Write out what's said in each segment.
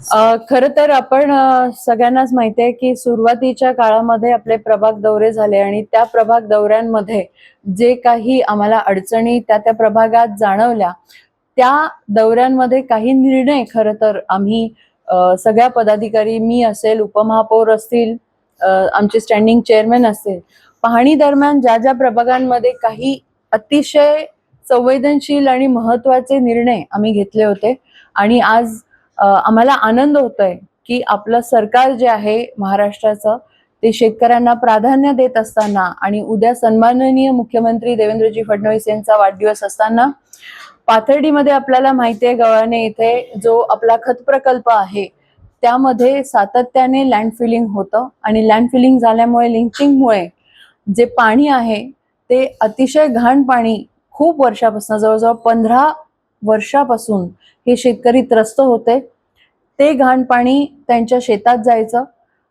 खरं तर आपण सगळ्यांनाच माहिती आहे की सुरुवातीच्या काळामध्ये आपले प्रभाग दौरे झाले आणि त्या प्रभाग दौऱ्यांमध्ये जे काही आम्हाला अडचणी त्या त्या प्रभागात जाणवल्या, त्या दौऱ्यांमध्ये काही निर्णय खरं तर आम्ही सगळ्या पदाधिकारी, मी असेल, उपमहापौर असतील, आमचे स्टँडिंग चेअरमन असतील, पाहणी दरम्यान ज्या ज्या प्रभागांमध्ये काही अतिशय संवेदनशील आणि महत्वाचे निर्णय आम्ही घेतले होते आणि आज आम्हाला आनंद होतोय की आपलं सरकार जे आहे महाराष्ट्राचं, ते शेतकऱ्यांना प्राधान्य देत असताना आणि उद्या सन्माननीय मुख्यमंत्री देवेंद्रजी फडणवीस यांचा वाढदिवस असताना पाथर्डीमध्ये आपल्याला माहिती आहे, गव्हाणे इथे जो आपला खत प्रकल्प आहे त्यामध्ये सातत्याने लँड फिलिंग होतं आणि लँड फिलिंग झाल्यामुळे, लिंचिंगमुळे जे पाणी आहे ते अतिशय घाण पाणी खूप वर्षापासून, जवळजवळ 15 वर्षापासून हे शेतकरी त्रस्त होते. ते घाण पाणी त्यांच्या शेतात जायचं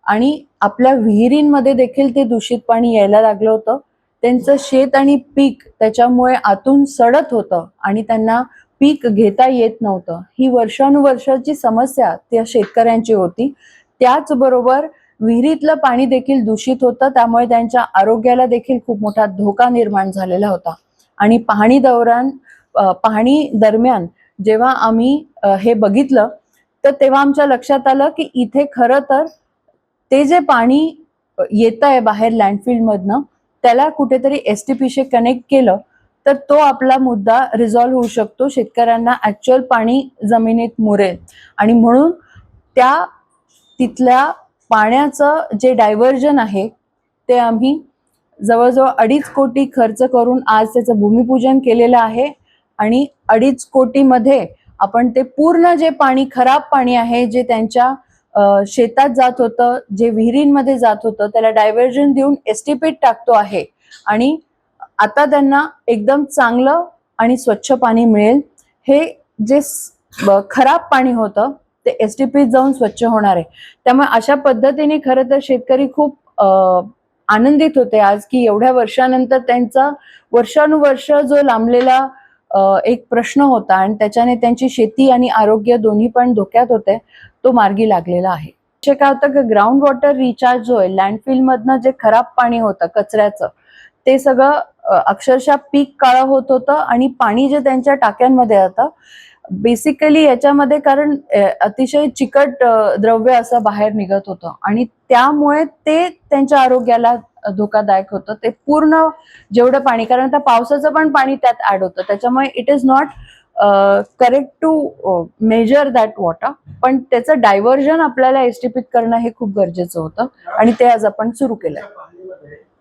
आणि आपल्या विहिरींमध्ये देखील ते दूषित पाणी यायला लागलं होतं. त्यांचं शेत आणि पीक त्याच्यामुळे आतून सडत होतं आणि त्यांना पीक घेता येत नव्हतं. ही वर्षानुवर्षाची समस्या त्या शेतकऱ्यांची होती. त्याचबरोबर विहिरीतलं पाणी देखील दूषित होतं, त्यामुळे त्यांच्या आरोग्याला देखील खूप मोठा धोका निर्माण झालेला होता. आणि पाहणी दरम्यान जेव्हा आम्ही हे बघितलं, तर तेव्हा आमच्या लक्षात आलं की इथे खरं तर ते जे पाणी येत आहे बाहेर लँडफिल मधनं, त्याला कुठेतरी एसटीपीशी कनेक्ट केलं तर तो आपला मुद्दा रिझॉल्व्ह होऊ शकतो. शेतकऱ्यांना ऍक्च्युअल पाणी जमिनीत मुरेल आणि म्हणून त्या तिथल्या पाण्याचं जे डायव्हर्जन आहे ते आम्ही जवळजवळ 2.5 कोटी खर्च करून आज त्याचं भूमिपूजन केलेलं आहे आणि 2.5 कोटीमध्ये आपण ते पूर्ण जे पाणी, खराब पाणी आहे जे त्यांच्या शेतात जात होतं, जे विहिरींमध्ये जात होतं, त्याला डायव्हर्जन देऊन एसटीपीत टाकतो आहे आणि आता त्यांना एकदम चांगलं आणि स्वच्छ पाणी मिळेल. हे जे खराब पाणी होतं ते एसटीपीत जाऊन स्वच्छ होणार आहे. त्यामुळे अशा पद्धतीने खरं तर शेतकरी खूप आनंदित होते आज की एवढ्या वर्षानंतर त्यांचा वर्षानुवर्ष जो लांबलेला एक प्रश्न होता आणि त्याच्याने त्यांची शेती आणि आरोग्य दोन्ही पण धोक्यात होते, तो मार्गी लागलेला आहे. काय होतं की ग्राउंड वॉटर रिचार्ज जो आहे, लँडफिल मधनं जे खराब पाणी होतं कचऱ्याचं, ते सगळं अक्षरशः पीक काळं होत होतं आणि पाणी जे त्यांच्या टाक्यांमध्ये जातं, बेसिकली याच्यामध्ये कारण अतिशय चिकट द्रव्य असं बाहेर निघत होतं आणि त्यामुळे ते त्यांच्या आरोग्याला धोकादायक होतं. ते पूर्ण जेवढं पाणी, कारण आता पावसाचं पण पाणी त्यात ऍड होतं, त्याच्यामुळे it is not correct to measure that water, पण त्याचं डायव्हर्जन आपल्याला एसटीपीत करणं हे खूप गरजेचं होतं आणि ते आज आपण सुरू केलंय.